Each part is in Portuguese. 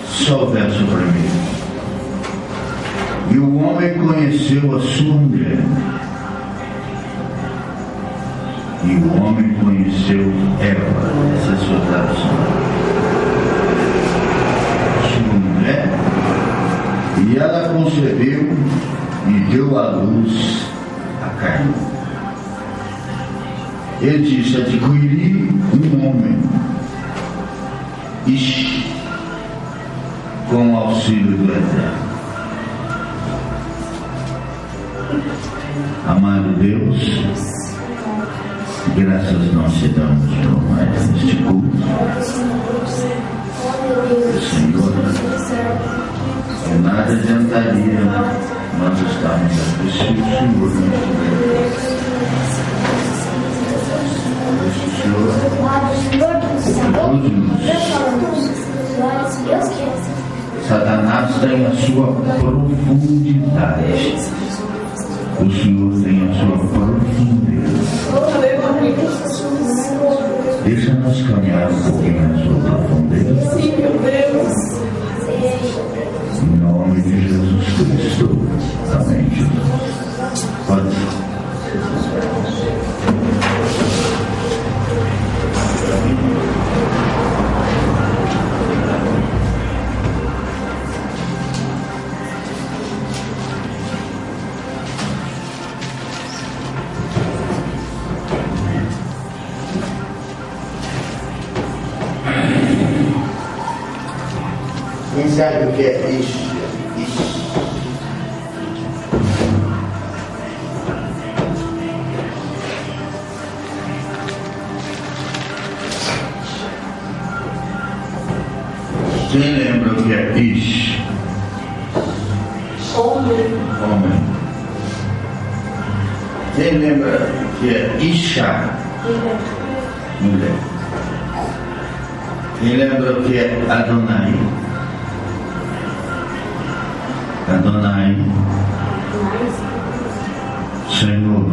Só o verso primeiro. E o homem conheceu a sua mulher. E o homem conheceu Eva. Essa é a sua tradução. Sua mulher. E ela concebeu e deu à luz a Caim. Ele disse: adquiri um homem. Ish, com o auxílio do Eterno. Amado Deus, graças nós te damos por mais neste culto. Senhor, nada adiantaria nós estarmos aqui se o Senhor não estivesse. Satanás tem a sua profundidade. O Senhor tem a sua profundidade. Deixa-nos caminhar um pouquinho na sua profundidade. Sim, meu Deus. Em nome de Jesus Cristo. Amém, Jesus. Pode. Quem sabe o que é isso? Quem lembra o que é Ish? Homem. Quem lembra o que é Isha? Mulher. Quem lembra o que é Adonai? Adonai, Senhor,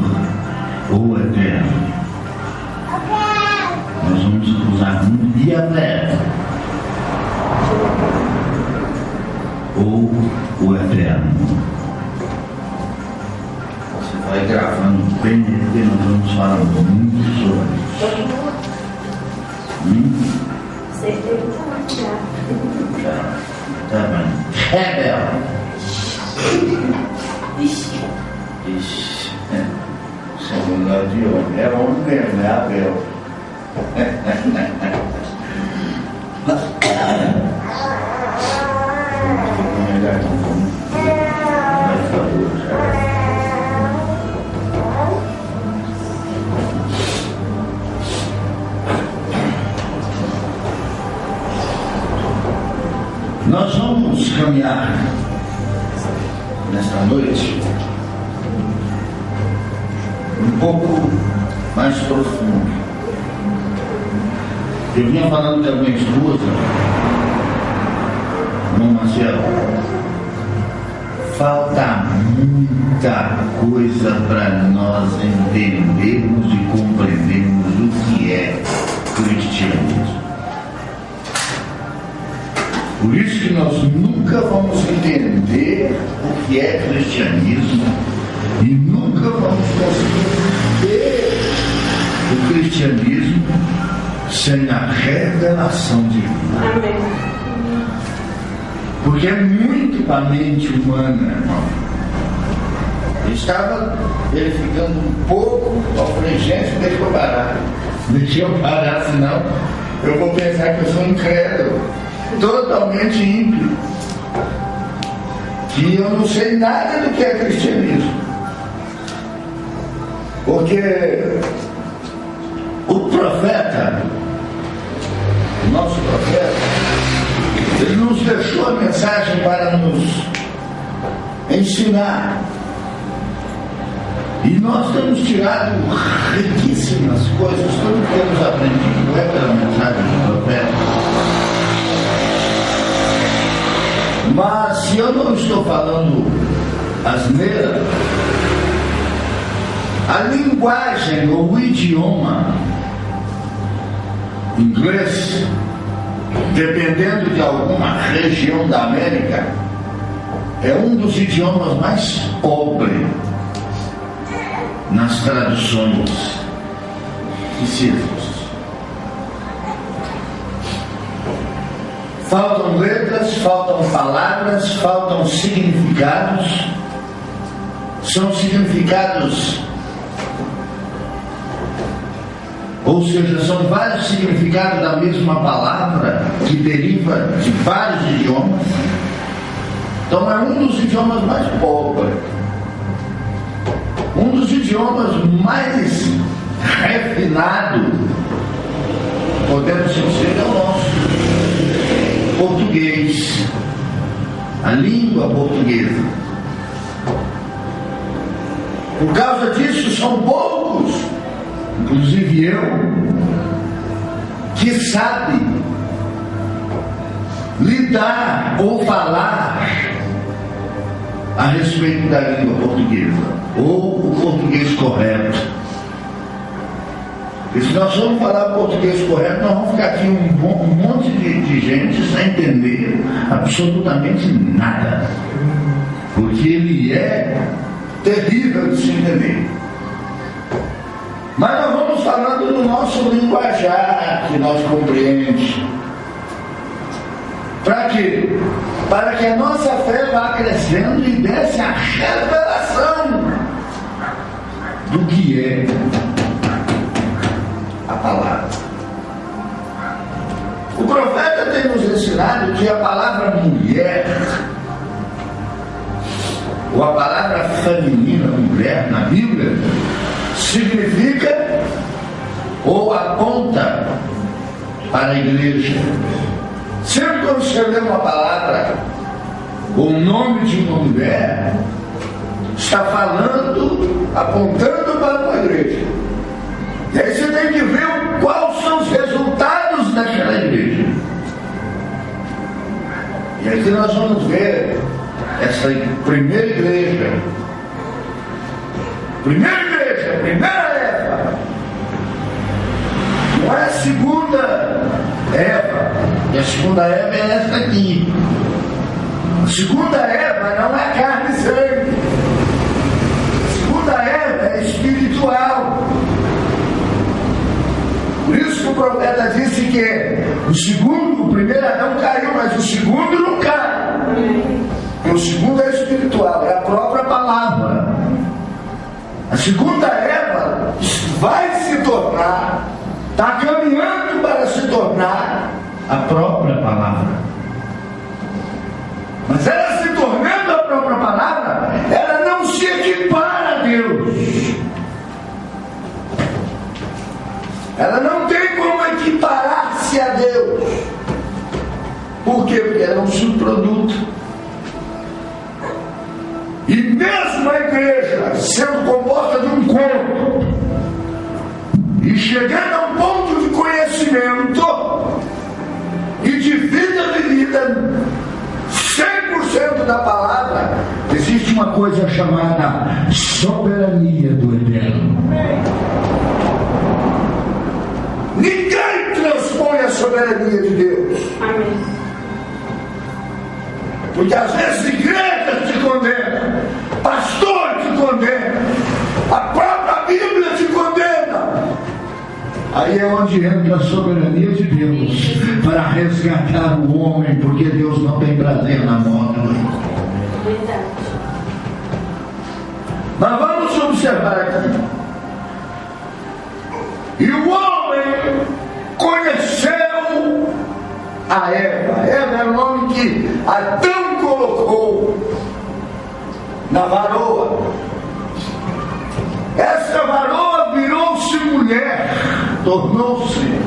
o Eterno. Nós vamos usar um Yahvé, ou o Eterno. Você vai gravando bem, porque nós vamos falar muito sobre isso. Tá bem. Rebel. Ixi. Segundo de homem. É homem mesmo, é Abel. Nós vamos caminhar nesta noite um pouco mais profundo. Eu vinha falando com a minha esposa, irmão Marcelo, falta muita coisa para nós entendermos e compreendermos o que é cristianismo. Por isso que nós nunca vamos entender o que é cristianismo e nunca vamos conseguir entender o cristianismo sem a revelação divina. Amém. Porque é muito a mente humana, irmão. Eu estava verificando um pouco, eu falei, gente, deixa eu parar, senão eu vou pensar que eu sou um incrédulo. Totalmente ímpio, que eu não sei nada do que é cristianismo, porque o profeta, o nosso profeta, ele nos deixou a mensagem para nos ensinar. E nós temos tirado riquíssimas coisas, tudo que temos aprendido é pela mensagem do profeta. Mas se eu não estou falando asneira, a linguagem ou o idioma inglês, dependendo de alguma região da América, é um dos idiomas mais pobres nas traduções que se existem. Faltam letras, faltam palavras, faltam significados. São significados, ou seja, são vários significados da mesma palavra que deriva de vários idiomas. Então é um dos idiomas mais pobres. Um dos idiomas mais refinados, podemos dizer, é o nosso português, a língua portuguesa. Por causa disso, são poucos, inclusive eu, que sabem lidar ou falar a respeito da língua portuguesa, ou o português correto. E se nós vamos falar português correto, nós vamos ficar aqui um monte de gente sem entender absolutamente nada, porque ele é terrível de se entender. Mas nós vamos falando no nosso linguajar, que nós compreendemos. Para quê? Para que a nossa fé vá crescendo e desse a revelação do que é a palavra. O profeta tem nos ensinado que a palavra mulher, ou a palavra feminina mulher na Bíblia, significa ou aponta para a igreja. Sempre quando você lê uma palavra ou o nome de uma mulher, está falando, apontando para uma igreja. E aí você tem que ver quais são os resultados daquela igreja. E aqui nós vamos ver essa primeira igreja. Primeira Eva. Não é a segunda Eva. E a segunda Eva é essa aqui. A segunda Eva não é carne e sangue. A segunda Eva é espiritual. Por isso que o profeta disse que o primeiro Adão caiu, mas o segundo não cai. E o segundo é espiritual, é a própria palavra. A segunda Eva vai se tornar, está caminhando para se tornar a própria palavra. Mas ela se tornando a própria palavra, ela não se equipara a Deus. Ela não tem como equiparar-se a Deus. Por quê? Porque ela é um subproduto. E mesmo a igreja sendo composta de um corpo e chegando a um ponto de conhecimento e de vida vivida 100% da palavra, existe uma coisa chamada soberania do Eterno. Ninguém transpõe a soberania de Deus. Amém. Porque às vezes igrejas te condenam, pastor te condena, a própria Bíblia te condena. Aí é onde entra a soberania de Deus para resgatar o homem, porque Deus não tem prazer na morte. Verdade. Mas vamos observar aqui. E o homem conheceu a Eva. Eva é o nome que Adão colocou na varoa. Essa varoa virou-se mulher, tornou-se,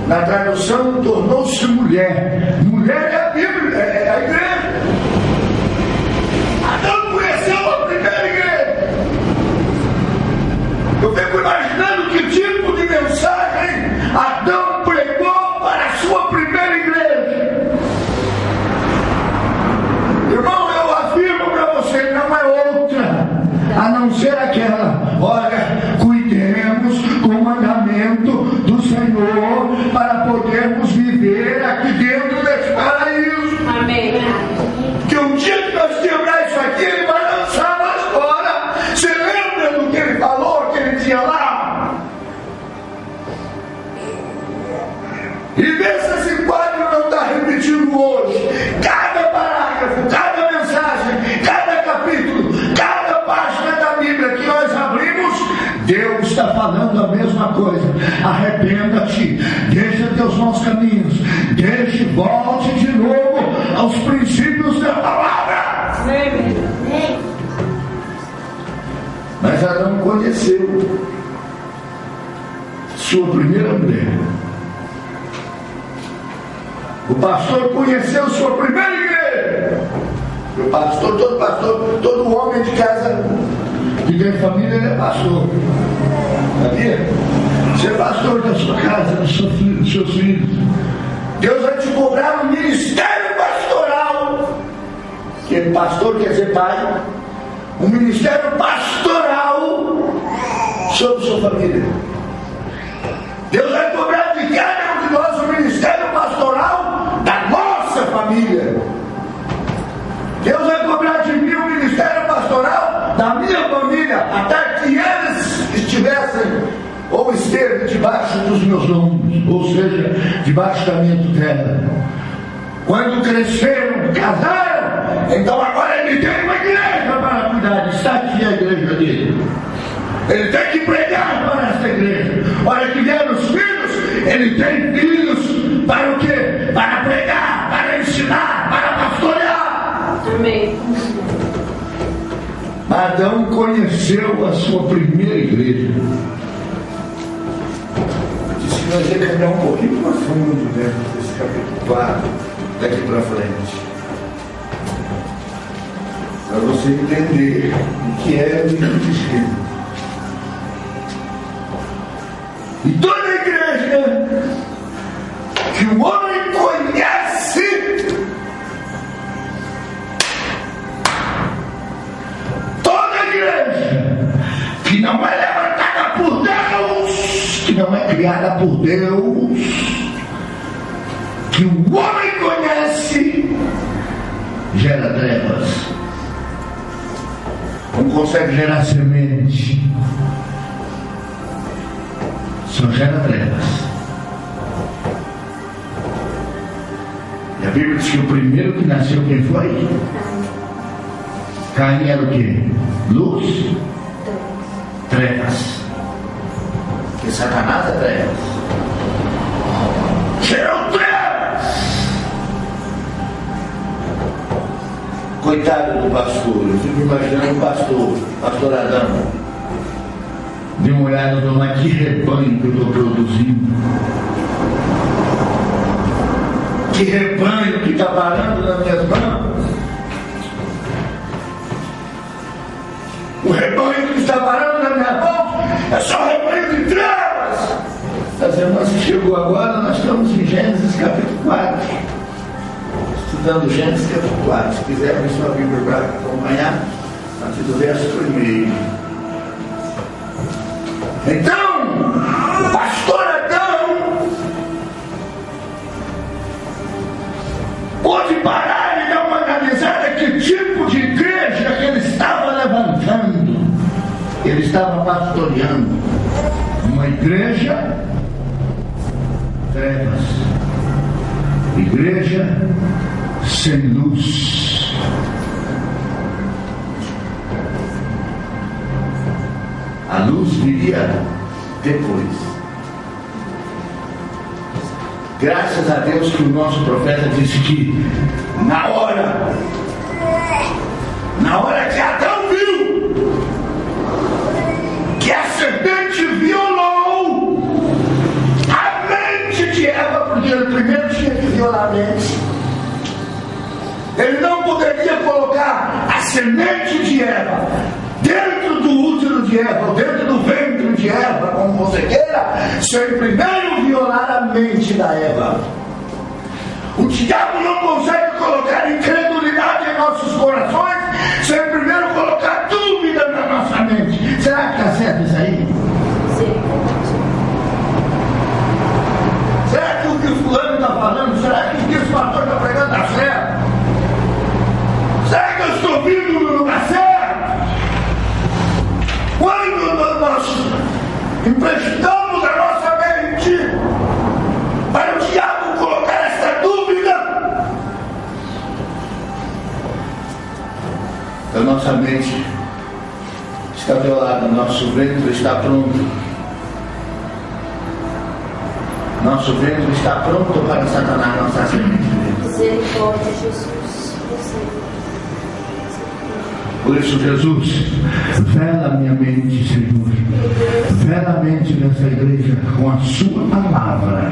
na tradução, tornou-se mulher. Mulher é a Bíblia, é a igreja. Depois de quebrar isso aqui, ele vai lançar nós fora. Você lembra do que ele falou, que ele tinha lá? E vê se esse quadro não está repetindo hoje. Cada parágrafo, cada mensagem, cada capítulo, cada página da Bíblia que nós abrimos, Deus está falando a mesma coisa. Arrependa-te, deixa teus maus caminhos, deixe, volte de novo aos princípios da palavra. Mas Adão conheceu sua primeira mulher. O pastor conheceu sua primeira igreja. O pastor, todo homem de casa que tem família, ele é pastor. Sabia? Você é pastor da sua casa, dos seus filhos. Deus vai te cobrar um ministério pastoral. Que pastor quer dizer pai. Um ministério pastoral sobre sua família. Deus vai cobrar de cada um de nós um ministério pastoral da nossa família. Deus vai cobrar de mim um ministério pastoral da minha família, até que eles estivessem ou estejam debaixo dos meus lombos, ou seja, debaixo da minha tutela. Quando cresceram, casaram, então agora ele tem uma igreja para cuidar. Está aqui a igreja dele. Ele tem que pregar para essa igreja. Olha que vieram os filhos, ele tem filhos para o quê? Para pregar, para ensinar, para pastorear. Amém. Adão conheceu a sua primeira igreja. Disse que nós ia caminhar um pouquinho mais fundo dentro desse capítulo 4, daqui para frente. Para você entender o que é o cristianismo. E toda igreja que o homem conhece, toda igreja que não é levantada por Deus, que não é criada por Deus, que o homem conhece, gera trevas. Não consegue gerar semente. Só gera trevas. E a Bíblia diz que o primeiro que nasceu, quem foi? Caim era o quê? Luz? Trevas. Porque Satanás é trevas. Gerou trevas. Coitado do pastor. Eu fico imaginando o pastor Adão. Dê uma olhada no mas que rebanho que eu estou produzindo. Que rebanho que está parando nas minhas mãos. O rebanho que está parando na minha mão é só rebanho de trevas. As irmãs que chegou agora, nós estamos em Gênesis capítulo 4. Estudando Gênesis capítulo 4. Se quiser abrir sua Bíblia para acompanhar, a partir do verso 1. Então, o pastor Adão pôde parar e dar uma analisada que tipo de igreja que ele estava levantando. Ele estava pastoreando uma igreja trevas, igreja sem luz. A luz viria depois. Graças a Deus que o nosso profeta disse que na hora que Adão viu que a serpente violou a mente de Eva, porque ele primeiro tinha que violar a mente. Ele não poderia colocar a semente de Eva dentro do útero de Eva, ou dentro do ventre de Eva, como você queira, sem primeiro violar a mente da Eva. O diabo não consegue colocar incredulidade em nossos corações sem primeiro colocar dúvida na nossa mente. Será que está certo isso aí? Sim. Será que o que o fulano está falando, será que o que o pastor está pregando está certo? Será que eu estou a nossa mente está violada, nosso ventre está pronto. Nosso ventre está pronto para Satanás lançar semente. Misericórdia, Jesus. Por isso, Jesus, vela a minha mente, Senhor. Vela a mente dessa igreja com a sua palavra.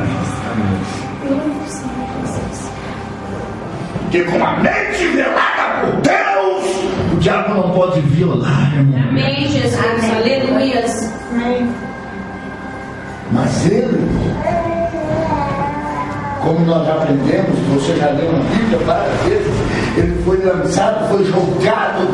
Porque com a mente velada por Deus, o diabo não pode violar, irmão. Amém, Jesus. Aleluia. Amém. Mas ele, como nós já aprendemos, você já leu na Bíblia várias vezes, ele foi lançado, foi jogado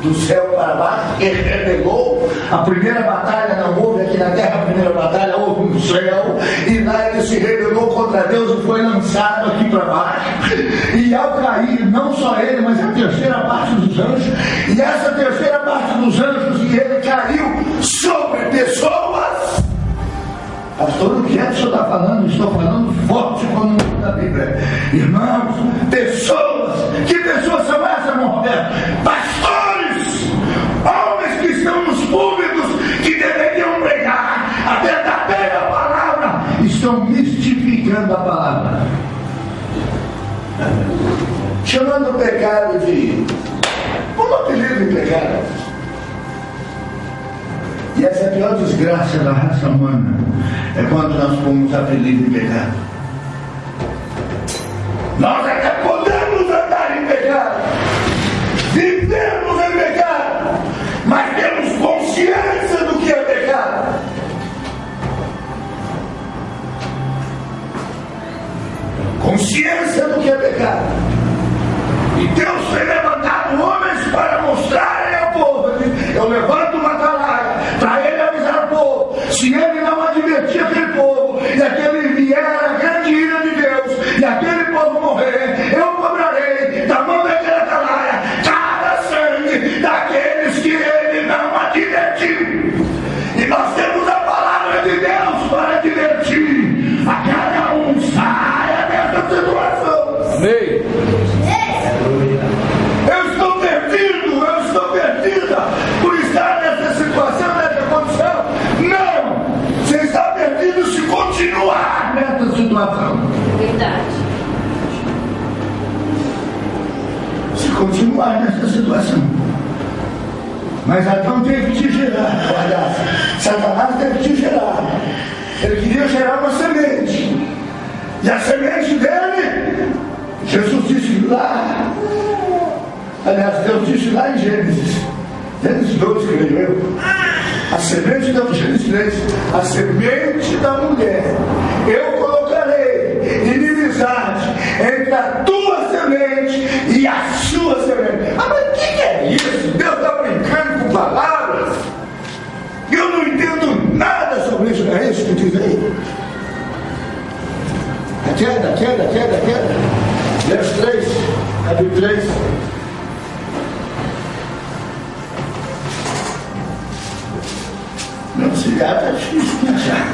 do céu para baixo, porque rebelou. A primeira batalha não houve aqui na terra, a primeira batalha houve no céu, e lá ele se rebelou contra Deus e foi lançado aqui para baixo. E ao cair, não só ele, mas a terceira parte dos anjos, e essa terceira parte dos anjos, e ele caiu sobre pessoas. Pastor, o que é que o senhor está falando? Estou falando forte como no mundo da Bíblia. Irmãos, pessoas, que pessoas são essas, irmão Roberto? Pastores, homens que estão nos púlpitos, que deveriam pregar a verdadeira palavra, estão mistificando a palavra, chamando o pecado de... Como apelido de pecado? E essa é a pior desgraça da raça humana, é quando nós pomos apelido de pecado. Nós até podemos andar em pecado, vivemos em pecado, mas temos consciência do que é pecado. Consciência do que é pecado. E Deus tem levantado homens para mostrarem ao povo. Eu levanto uma atalaia para ele avisar o povo. Se ele não advertir aquele povo, e aquele vier a grande ira de Deus, e aquele povo morrer, eu cobrarei da mão daquela atalaia cada sangue daqueles que ele não advertiu. E nós temos a palavra de Deus para advertir a cada um. Saia dessa situação. Amém. Eu estou perdida por estar nessa situação, nessa condição. Não! Você está perdido se continuar nessa situação. Verdade. Se continuar nessa situação. Mas Adão teve que te gerar. Aliás, Satanás teve que te gerar. Ele queria gerar uma semente. E a semente dele, Jesus disse lá. Aliás, Deus disse lá em Gênesis 2, creio eu, a semente da Gênesis 3, a semente da mulher, eu colocarei inimizade entre a tua semente e a sua semente. Ah, mas o que é isso? Deus está brincando com palavras? Eu não entendo nada sobre isso, não é isso que diz aí? A queda. Verso 3, capítulo 3. Meu cigarro está difícil de achar.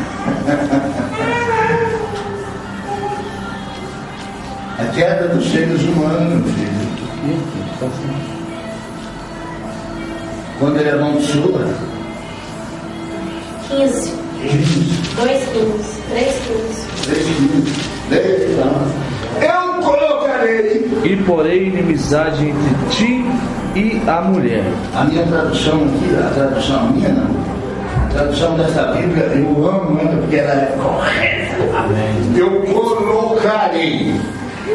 A queda dos seres humanos, filho. Quando ele amaldiçoa. 15. 2 quilos. 3 quilos. 3 quilos. 10 quilos. Eu colocarei. E porém inimizade entre ti e a mulher. A minha tradução aqui, a tradução minha não. A tradução dessa Bíblia, eu amo ela porque ela é correta. Amém. Eu colocarei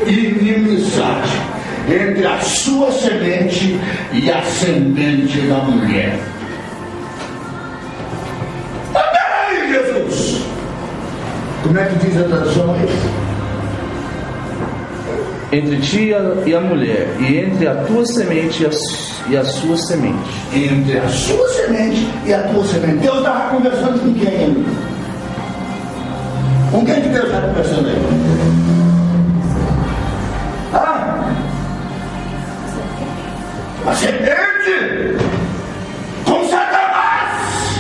inimizade entre a sua semente e a semente da mulher. Mas peraí, Jesus! Como é que diz a tradução aí? Entre ti e a mulher, e entre a tua semente e a sua semente. Entre a sua semente e a tua semente. Deus estava conversando com quem aí? Com quem que Deus está conversando aí? A semente com Satanás.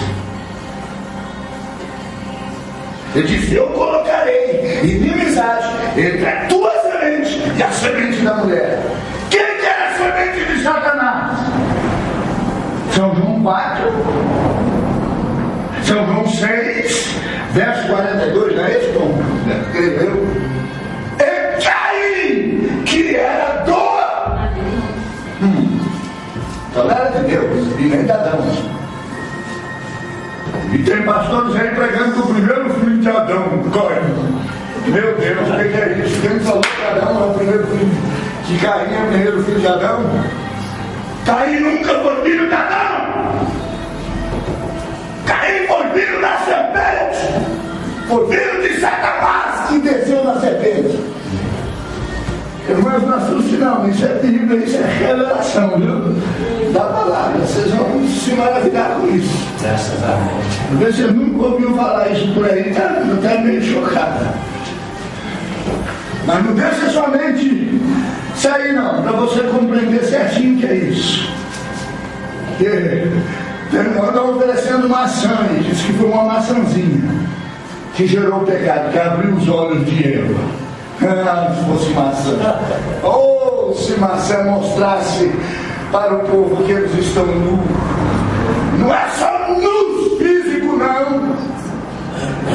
Ele disse: eu colocarei inimizade entre a tua semente e a semente da mulher. Quem que era a semente de Satanás? São João 4, São João 6, verso 42, não é isso, Tom? Escreveu. E Caim, que era doa. Então era de Deus, e nem de Adão. E tem pastores aí pregando que o primeiro filho de Adão, Caim. Meu Deus, o que é isso? Quem falou que Adão é o primeiro filho? Que Caim é o primeiro filho de Adão? Caim nunca foi filho de Adão! Caim foi filho da serpente! Foi filho de Satanás que desceu da serpente! Irmãos, não assuste não, isso é Bíblia, isso é revelação, viu? Da palavra, vocês vão se maravilhar com isso. Graças a Deus. Você nunca ouviu falar isso por aí, está meio chocada. Mas não deixa sua mente sair não, para você compreender certinho o que é isso. Andam oferecendo maçã e disse que foi uma maçãzinha que gerou o pecado, que abriu os olhos de Eva. Ah, se fosse maçã. Ou se maçã mostrasse para o povo que eles estão nus. Não é só nus físico não.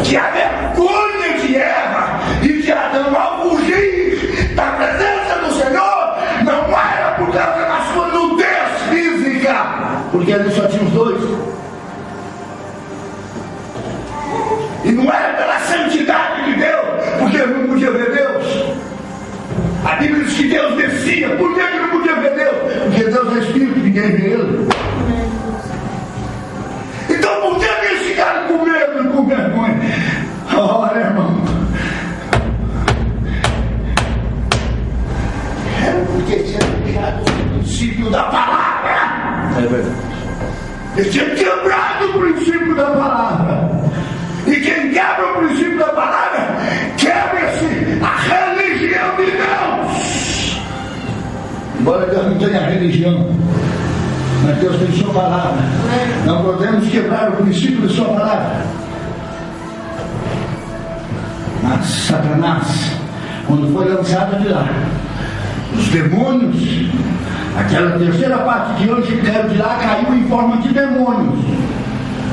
Que a vergonha de Eva e de Adão ao fugir da presença do Senhor não era por causa da sua nudez física, porque ali só tinha os dois. E não era pela santidade de Deus, porque ele não podia ver Deus. A Bíblia diz que Deus descia. Por que ele não podia ver Deus? Porque Deus é Espírito, ninguém vê ele. Então por que eles ficaram com medo e com vergonha? Olha, irmão, era porque tinha deixado o princípio da palavra. É verdade. Ele tinha quebrado o princípio da palavra. E quem quebra o princípio da palavra, quebra-se a religião de Deus. Embora Deus não tenha religião, mas Deus tem sua palavra. Não podemos quebrar o princípio de sua palavra. Mas Satanás, quando foi lançado de lá, os demônios, aquela terceira parte de anjo que caiu de lá, caiu em forma de demônios.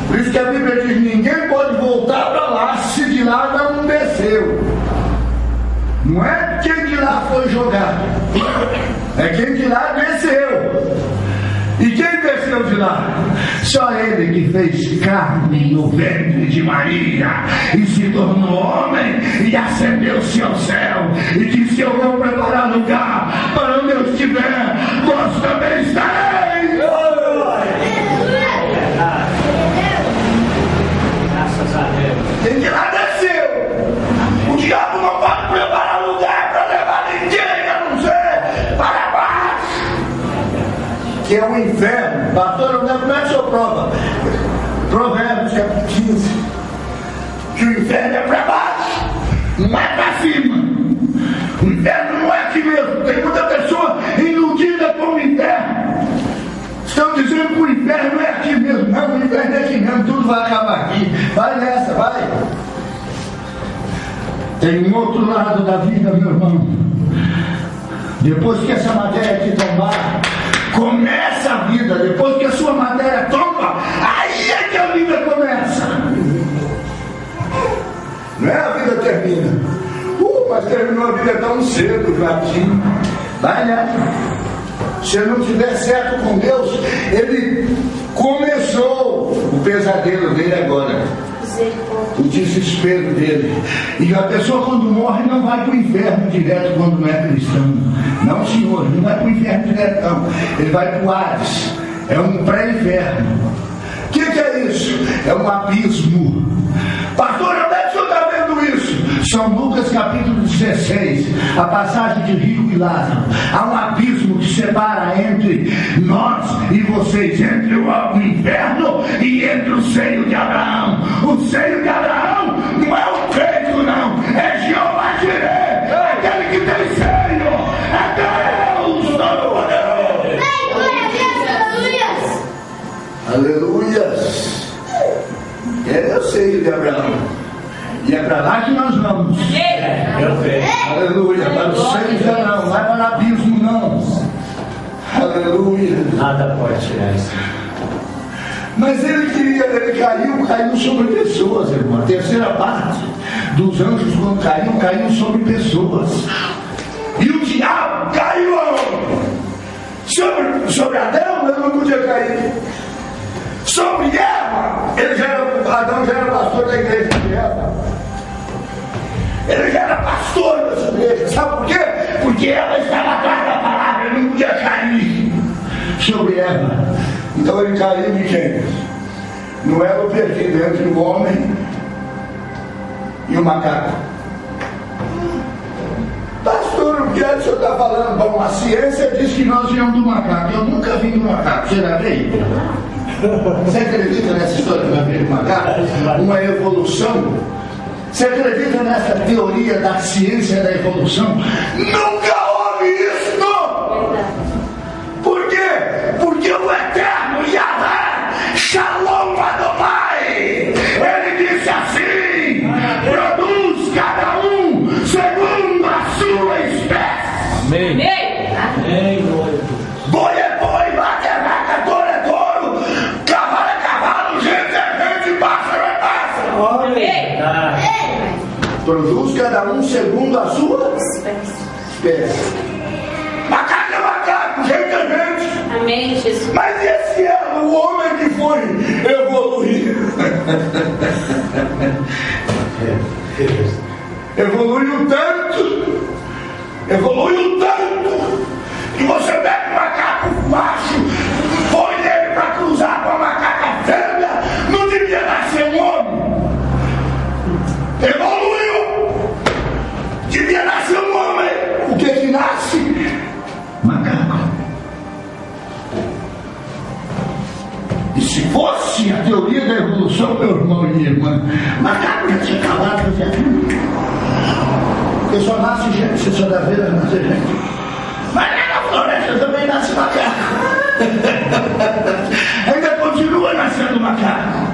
Por isso que a Bíblia diz: ninguém pode voltar para lá se de lá não desceu. Não é quem de lá foi jogado, é quem de lá desceu. E quem desceu de lá? Só ele que fez carne no ventre de Maria e se tornou homem e ascendeu-se ao céu e disse: eu vou preparar lugar para onde eu estiver, vós também estareis. Graças a Deus. Quem de lá desceu. O diabo não pode preparar lugar para levar ninguém, a não ser para baixo, que é o inferno. Pastor, onde é que sua prova? Provérbios capítulo 15. Que o inferno é para baixo, não é para cima. O inferno não é aqui mesmo. Tem muita pessoa iludida com o inferno. Estão dizendo que o inferno é aqui mesmo. Não, o inferno é aqui mesmo, tudo vai acabar aqui. Vai nessa, vai. Tem um outro lado da vida, meu irmão. Depois que essa matéria te tombar, começa a vida. Depois que a sua matéria tomba, aí é que a vida começa. Não é a vida termina. Mas terminou a vida tão cedo, Jatinho. Vai, né? Se ele não estiver certo com Deus, ele começou o pesadelo dele agora, o desespero dele. E a pessoa quando morre não vai para o inferno direto quando não é cristão. Não, senhor, não vai para o inferno direto não. Ele vai para o Hades. É um pré-inferno. O que é isso? É um abismo. Pastor, onde é que o senhor está vendo isso? São Lucas capítulo 16, a passagem de rico e Lázaro. Há um abismo que separa entre nós e vocês, entre o inferno e entre o seio de Abraão. O seio de Abraão não é o peito não, é Jeová Jireh, é aquele que tem seio, é Deus Todo-Poderoso. Aleluias. É o seio de Abraão. E é para lá que nós vamos. Aleluia. Para o seio de Abraão. Não vai para o abismo não. Aleluia. Nada pode tirar isso. Mas ele caiu sobre pessoas, irmão. A terceira parte dos anjos, quando caiu sobre pessoas. E o diabo caiu aonde? Sobre Adão, ele não podia cair. Sobre Eva, Adão já era pastor da igreja de Eva. Ele já era pastor dessa igreja. Sabe por quê? Porque ela estava atrás da palavra, ele não podia cair sobre Eva. Então ele caiu em quem? No elo perdido entre o homem e o macaco. Pastor, o que é que o senhor está falando? Bom, a ciência diz que nós viemos do macaco. Eu nunca vim do macaco. Você já veio? Você acredita nessa história que vai vir do macaco? Uma evolução? Você acredita nessa teoria da ciência da evolução? Nunca houve isso! Por quê? Porque o eterno Yahvé, Shalom Adonai, ele disse assim: produz cada um segundo a sua espécie. Amém. Amém. Boi é boi, vaca é vaca, touro é touro, cavalo é cavalo, gente é gente, pássaro é pássaro. Amém. Produz cada um segundo a sua espécie. Macaco é macaco, gente é gente. Amém, Jesus. Mas esse é o homem que foi evoluir. Evoluiu tanto, que você pega um macaco macho, põe ele para cruzar com a macaca fêmea, não devia nascer um homem. Evoluiu, devia nascer um homem. O que nasce? Macaco. E se fosse a teoria da evolução, meu irmão e minha irmã, macaco já tinha acabado de fazer. Porque só nasce gente, você só dá vida nascer gente. Mas na floresta também nasce macaco. Ainda continua nascendo macaco.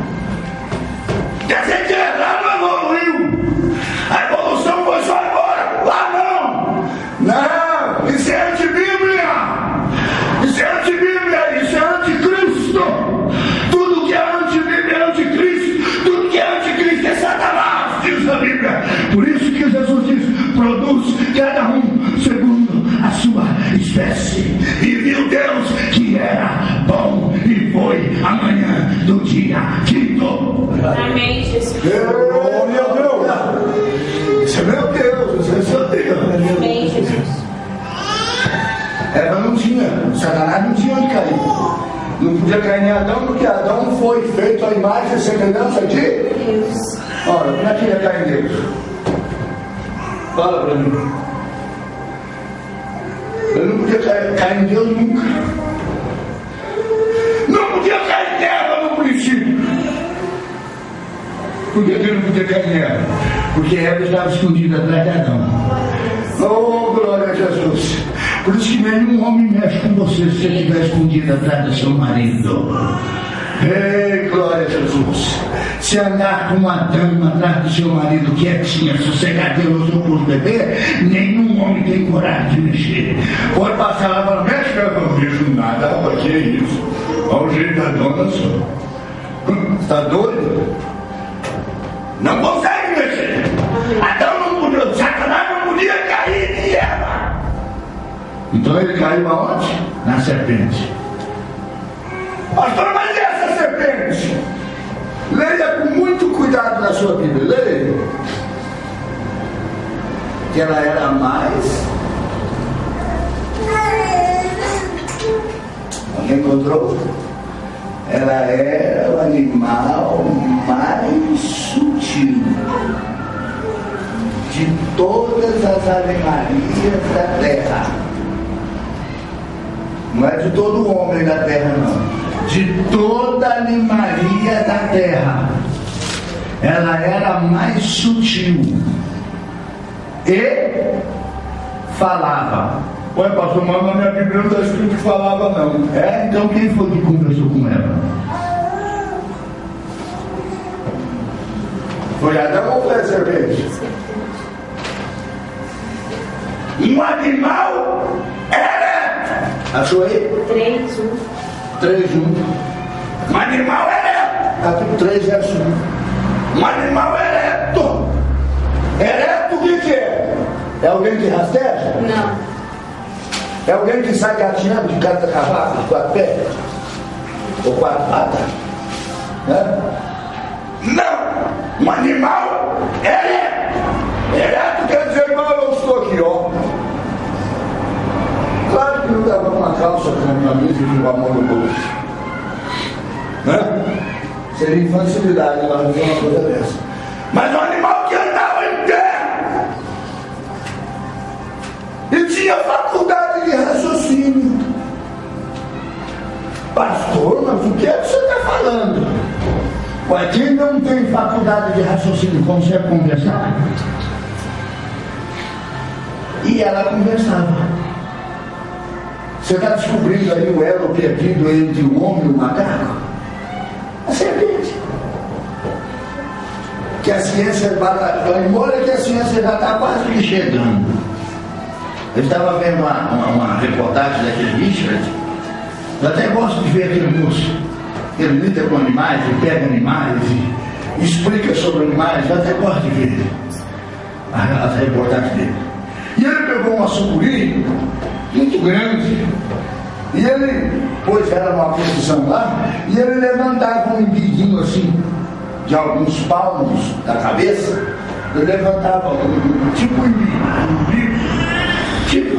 Quer dizer que lá não evoluiu. A evolução foi só embora. Lá não. Não, isso é antibíblia. Isso é antibíblia, isso é anticristo. Tudo que é antibíblia é anticristo. Tudo que é anticristo é Satanás, diz a Bíblia. Por isso que Jesus diz: produz cada um segundo a sua espécie. E viu Deus que era bom, e foi a manhã do dia quinto. Amém, Jesus. Oh, meu Deus! Isso é meu Deus, isso é seu Deus. Amém, Jesus. Eva não tinha, Satanás não tinha onde cair. Não podia cair em Adão, porque Adão foi feito à imagem e semelhança de Deus. Ora, como é que ia cair em Deus? Fala para mim. Ele não podia cair em Deus nunca. Não podia cair em Eva no princípio. Por que ele não podia cair em Eva? Porque Eva estava escondida atrás de Adão. Oh, glória a Jesus. Por isso que nenhum homem mexe com você se ele estiver escondido atrás do seu marido. Ei, glória a Jesus. Se andar com uma dama atrás do seu marido quietinha, sossegadeiro por beber, nenhum homem tem coragem de mexer. Pode passar lá e falar: mexe, eu não vejo nada. Olha que é isso. Olha o jeito da dona só. Está doido? Não consegue mexer. Adão não podia, Satanás não podia cair em Eva. Então ele caiu aonde? Na serpente. Pastor, mas essa serpente? Leia com muito cuidado na sua Bíblia. Leia. Que ela era mais. Alguém encontrou? Ela era o animal mais sutil de todas as ave-marias da terra. Não é de todo homem da terra, não. De toda a animaria da terra. Ela era mais sutil. E falava. Ué, pastor, mas na minha Bíblia não está escrito que falava, não. É? Então quem foi que conversou com ela? Foi Adão ou foi a serpente? Um animal era. Achou aí? 3, 1. 3, 1. Um animal ereto. Capítulo 3, verso 1. Um animal ereto. Ereto o que é? É alguém que rasteja? Não. É alguém que sai gatinhando de cada cavalo, de 4 pés? Ou 4 patas? Né? Não! Um animal ereto! Ereto quer dizer igual eu estou aqui, ó. Claro que não dava uma calça com a minha camisa e com a mão no bolso. Né? Seria infantilidade lá fazer uma coisa dessa. Mas um animal que andava em terra e tinha faculdade de raciocínio. Pastor, mas o que é que você está falando? Ué, quem não tem faculdade de raciocínio consegue conversar? E ela conversava. Você está descobrindo aí o elo perdido entre o homem e o macaco? A serpente. Que a ciência, embora que a ciência já está quase que chegando. Eu estava vendo uma reportagem daquele Richard. Eu até gosto de ver aquele moço. Ele lida com animais, ele pega animais e explica sobre animais. Eu até gosto de ver as reportagens dele. E ele pegou uma sucuri muito grande. E ele, pois era uma posição lá, e ele levantava um imbiguinho assim, de alguns palmos da cabeça. Ele levantava tipo um imbigo, tipo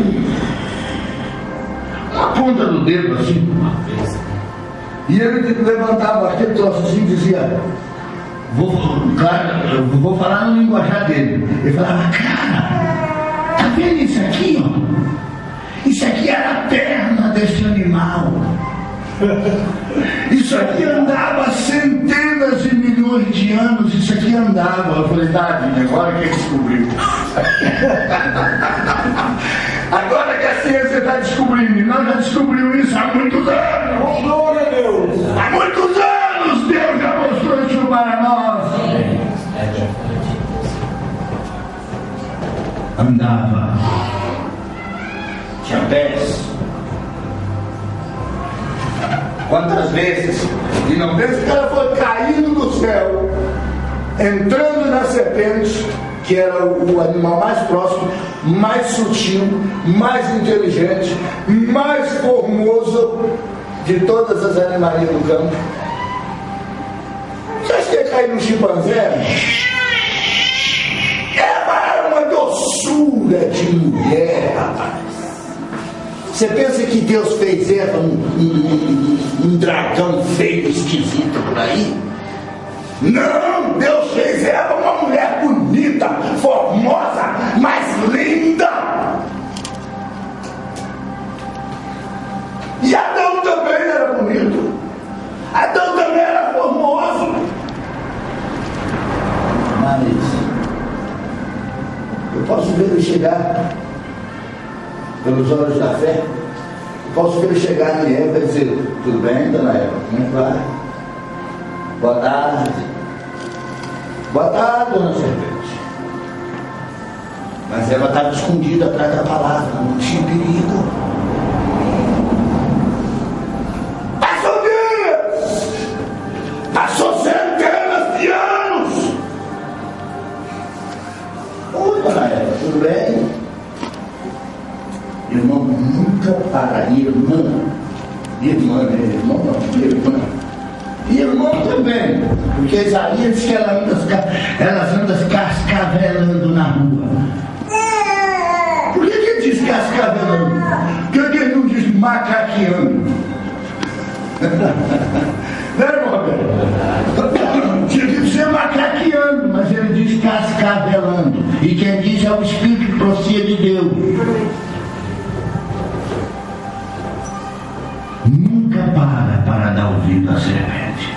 uma ponta do dedo assim. E ele levantava aquele troço assim e dizia, eu vou falar no linguajar dele. Ele falava, cara, tá vendo isso aqui, ó? Isso aqui era a perna desse animal. Isso aqui andava centenas de milhões de anos. Isso aqui andava. Eu falei, tadinho, agora que ele descobriu. Agora que a ciência está descobrindo, e nós já descobrimos isso há muitos anos. Glória a Deus. Há muitos anos Deus já mostrou isso para nós. Andava. Tinha pés. Quantas vezes? E não pense que ela foi caindo do céu, entrando na serpente, que era o animal mais próximo, mais sutil, mais inteligente, mais formoso de todas as animarias do campo. Você acha que ia cair no chimpanzé? Era uma doçura de mulher, rapaz. Você pensa que Deus fez Eva um dragão feio, esquisito por aí? Não! Deus fez Eva uma mulher bonita, formosa, mas linda! E Adão também era bonito. Adão também era formoso. Mas eu posso ver ele chegar pelos olhos da fé. Posso ver ele chegar em Eva e dizer, tudo bem, dona Eva? Como é que vai? Boa tarde. Boa tarde, dona serpente. Mas Eva estava escondida atrás da palavra, não tinha perigo. Passou dias! Passou centenas de anos! Oi, dona Eva, tudo bem? Irmão nunca pararia, irmã, irmão também, porque Isaías diz que elas andam cascavelando na rua. Por que ele diz cascavelando? Por que ele não diz macaqueando? Né, irmão? Tinha que dizer macaqueando, mas ele diz cascavelando. E quem diz é o Espírito que procedia de Deus. Nunca para dar ouvido à serpente.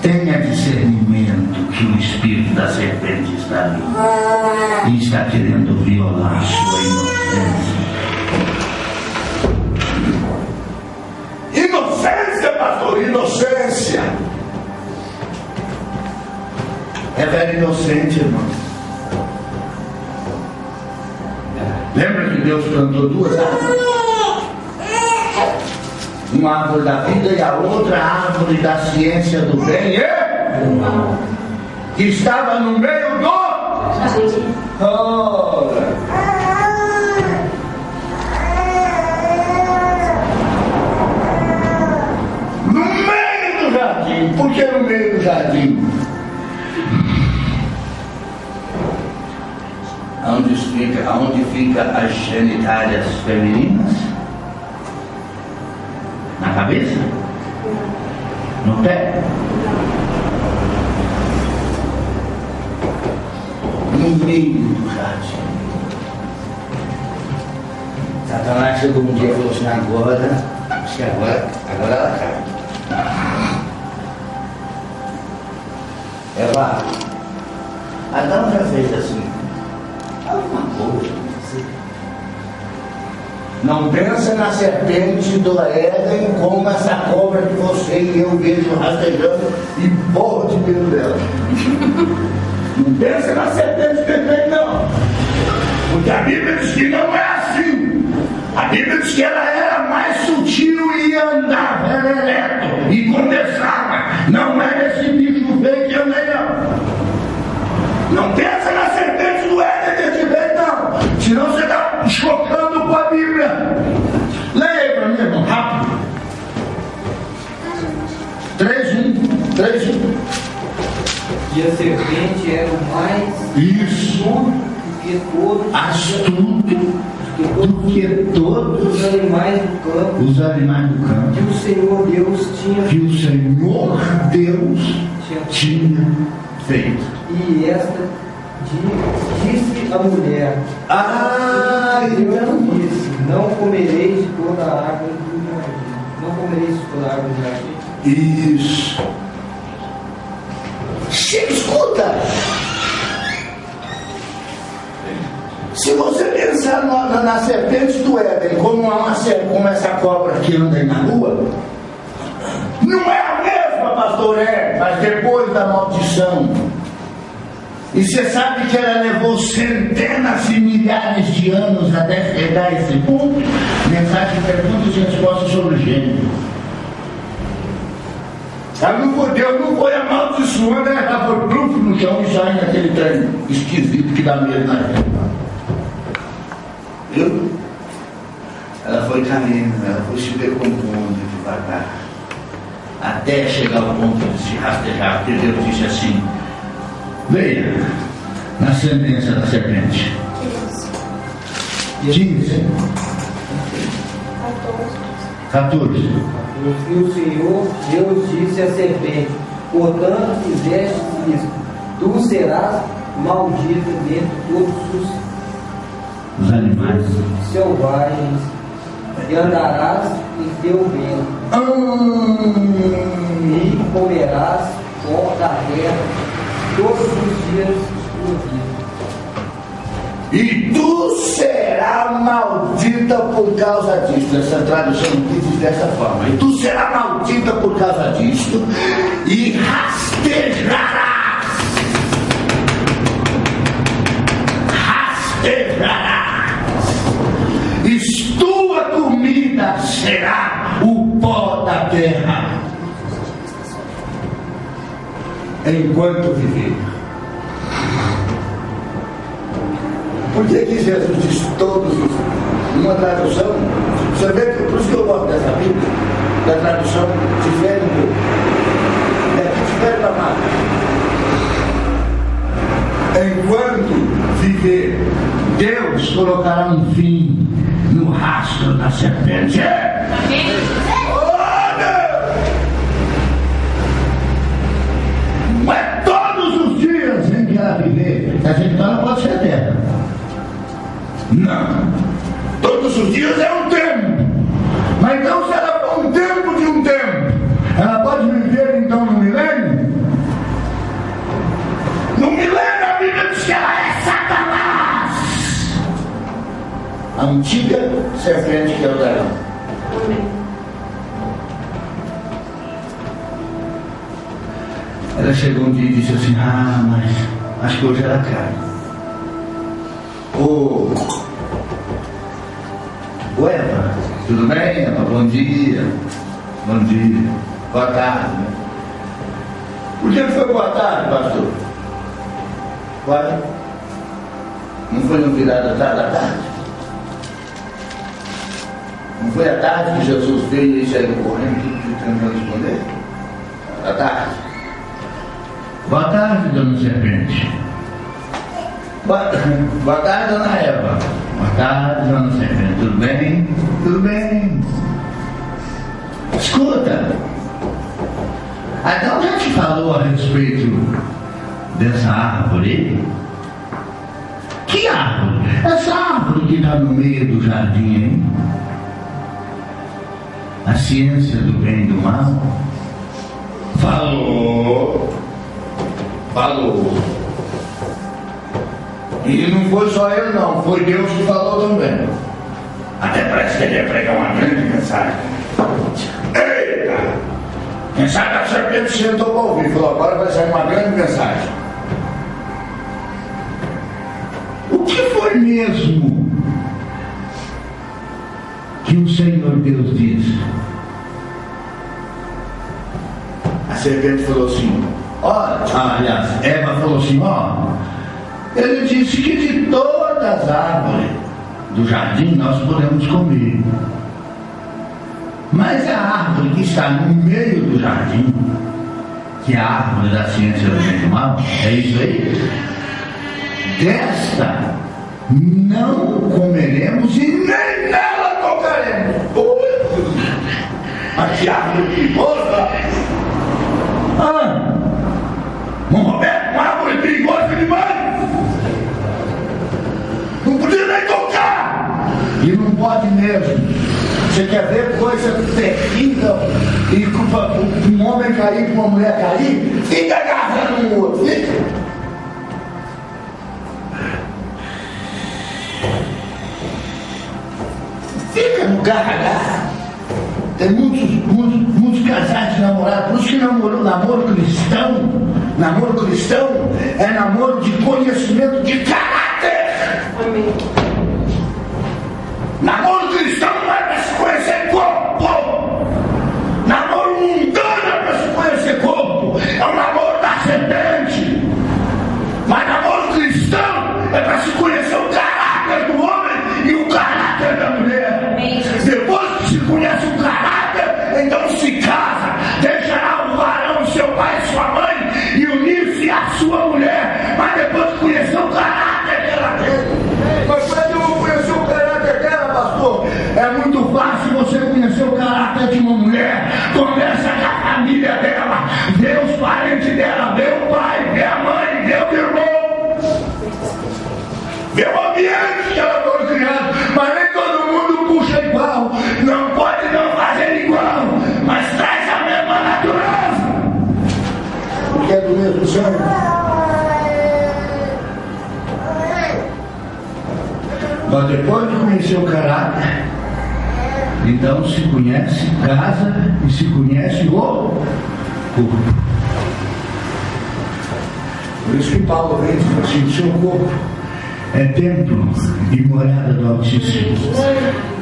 Tenha discernimento que o espírito da serpente está ali e está querendo violar sua inocência. Inocência, pastor, inocência. É velho inocente, irmão. Lembra que Deus plantou 2 árvores? uma árvore da vida e a outra árvore da ciência do bem e que estava no meio do no meio do jardim. Por que no meio do jardim? Aonde fica as genitálias femininas? Na cabeça? No pé? No meio do jardim. Satanás chegou um dia e falou assim: acho que agora ela cai. Ela, Adão já fez assim. Alguma coisa. Não pensa na serpente do Éden como essa cobra que você e eu vejo rastejando e borra de medo dela. Não pensa na serpente perfeita, não. Porque a Bíblia diz que não é assim. A Bíblia diz que ela era mais sutil e andava, era ereto e conversava. Não é esse bicho feio que anda aí, não. Não pensa na serpente do Éden desse jeito, não. Senão você está chocando com a Bíblia. Leia aí para mim, irmão, rápido. 3:1. E a serpente era o mais astuto do que todos os animais do campo. Que o Senhor Deus tinha feito. E esta disse a mulher: então disse: não comereis de toda a árvore do jardim. Não comereis de toda a árvore do jardim. Isso. Escuta! Se você pensar na serpente do Éden como essa cobra que anda aí na rua, não é a mesma, pastor, mas depois da maldição. E você sabe que ela levou centenas e milhares de anos até chegar a esse ponto? Mensagem de perguntas e respostas sobre o gênero. Deus não foi amaldiçoando, ela foi pluf no chão e sai naquele trem esquisito que dá medo na gente. Viu? Ela foi caminhando, ela foi se decompondo devagar, até chegar ao ponto de se rastejar, porque Deus disse assim: veja, na sentença da serpente. 15. 14. E o Senhor Deus disse à serpente: portanto fizeste isto, tu serás maldita dentre todos os animais selvagens, e andarás em teu ventre, e comerás pó da terra todos os dias da tua vida. E tu serás maldita por causa disto. Essa tradução diz dessa forma: e tu serás maldita por causa disto, e rastejarás. E tua comida será o pó da terra enquanto viver. Por que Jesus diz todos os... Uma tradução, você vê que por isso que eu gosto dessa Bíblia, da tradução difere um pouco. Daqui difere da marca. Enquanto viver, Deus colocará um fim no rastro da serpente. Não é todos os dias em que ela viver. A gente não pode ser eterna. Não. Todos os dias é um tempo. Mas então, se ela for um tempo de um tempo, ela pode viver então no milênio? No milênio a Bíblia diz que ela é Satanás, a antiga serpente que é o dragão. Ela chegou um dia e disse assim: mas acho que hoje ela cai. Ô Eva, Tudo bem? Bom dia. Bom dia. Boa tarde. Por que foi boa tarde, pastor? Ué? Não foi no virado da tarde? Não foi à tarde que Jesus veio e saiu correndo tentando responder? À tarde. Boa tarde, dona Serpente. Boa tarde, dona Eva. Boa tarde, dona Serpente. Tudo bem? Tudo bem. Escuta. Adão já te falou a respeito dessa árvore? Que árvore? Essa árvore que está no meio do jardim, hein? A ciência do bem e do mal? Falou. E não foi só eu não, foi Deus que falou também. Até parece que ele ia pregar uma grande mensagem. Eita! Quem sabe a serpente sentou para ouvir, falou, agora vai sair uma grande mensagem. O que foi mesmo que o Senhor Deus disse? A serpente falou assim, aliás, Eva falou assim, ele disse que de todas as árvores do jardim nós podemos comer. Mas a árvore que está no meio do jardim, que é a árvore da ciência do bem e do mal, é isso aí? Desta não comeremos e nem nela tocaremos. Mas que árvore perigosa! Roberto, uma árvore perigosa demais! Não podia nem tocar! E não pode mesmo. Você quer ver coisa terrível e um homem cair com uma mulher cair? Fica agarrando um outro, fica! Fica no garra-garra. Tem muitos casais de namorados, por isso que namoro cristão é namoro de conhecimento de caráter. Amém. Namoro cristão não é para se conhecer corpo. Namoro mundano é para se conhecer corpo. É o namoro da serpente. Mas namoro cristão é para se conhecer o caráter do homem e o caráter da mulher. Amém. Depois que se conhece o caráter, então se casa. Deixará o varão, seu pai e sua mãe e unir-se à sua mulher. Mas depois que conhecer o caráter dela tem. Mas quando eu não conhecer o caráter dela, pastor, é muito fácil você conhecer o caráter de uma mulher. Começa com a família dela, vê os parentes dela, vê o pai, vê a mãe, vê o irmão, vê o ambiente que ela foi criada. Mas nem todo mundo puxa igual. Não pode não fazer igual, mas traz a mesma natureza. Porque é do mesmo sangue. Mas depois de conhecer o caráter, então se conhece, casa e se conhece o corpo. Por isso que Paulo vem e diz assim, o seu corpo é templo e morada do Altíssimo.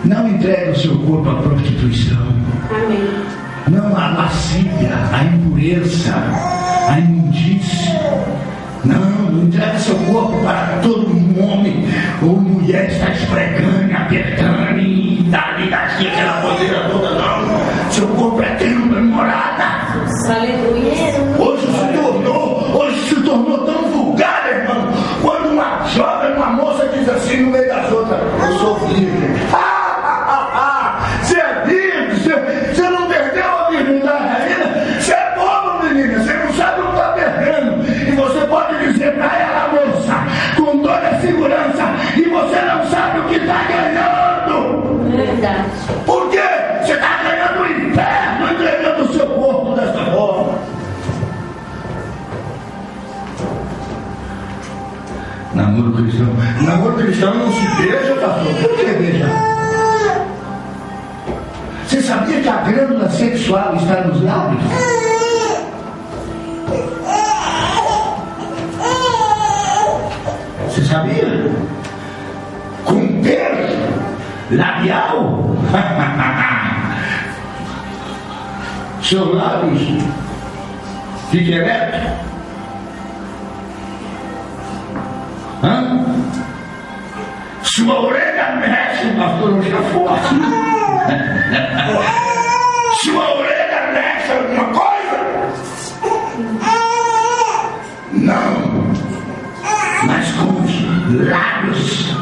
Não entregue o seu corpo à prostituição. Amém. Não à lascívia, à impureza, à imundície. Não entregue seu corpo para todo homem ou mulher que está esfregando, apertando e daqui aquela poeira toda, não. Seu corpo é templo e morada. Aleluia. Hoje se tornou tão vulgar, irmão, quando uma jovem, uma moça diz assim no meio das outras, eu sou virgem. Você é virgem, você não perdeu a virgindade ainda, você é bobo, menina, você não sabe o que está perdendo. E você pode dizer para ela, moça, com toda a segurança, e você não sabe o que está ganhando. Verdade. Por quê? Você está ganhando o inferno, entregando o seu corpo dessa forma. Namoro cristão não se beija, pastor. Por que beija? Você sabia que a glândula sexual está nos lábios? Você sabia? Com Deus, labial? Seus lábios fiquem eretos? Hã? Sua orelha mexe, pastor, eu já forte. Sua orelha mexe alguma coisa? Não. Mas com os lábios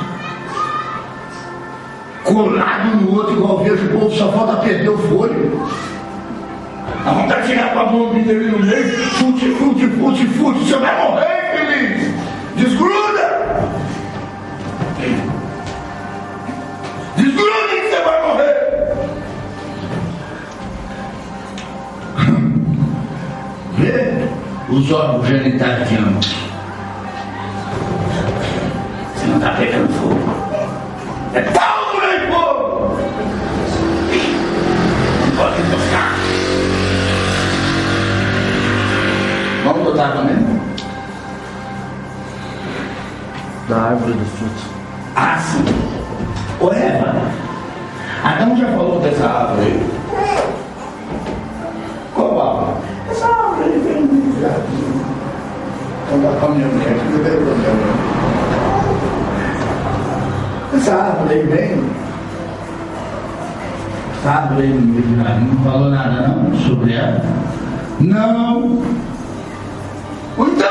colado no outro, igual eu vejo o povo, só falta perder o fôlego. A vontade de chegar com a mão dele no meio, fute, você vai morrer, feliz. Desgruda! Desgruda que você vai morrer! Vê os órgãos genitais de ambos. Você não está pegando fogo. É pau no fogo! Não pode tocar. Vamos botar também? Da árvore do fruto. Ah, sim. Ô Eva, Adão já falou dessa árvore aí? Qual árvore? Essa árvore aí vem do jardim. Então dá pra minha mulher, que não tem problema. Essa árvore aí vem. Essa árvore aí no meio do jardim não falou nada não sobre ela? Não. Então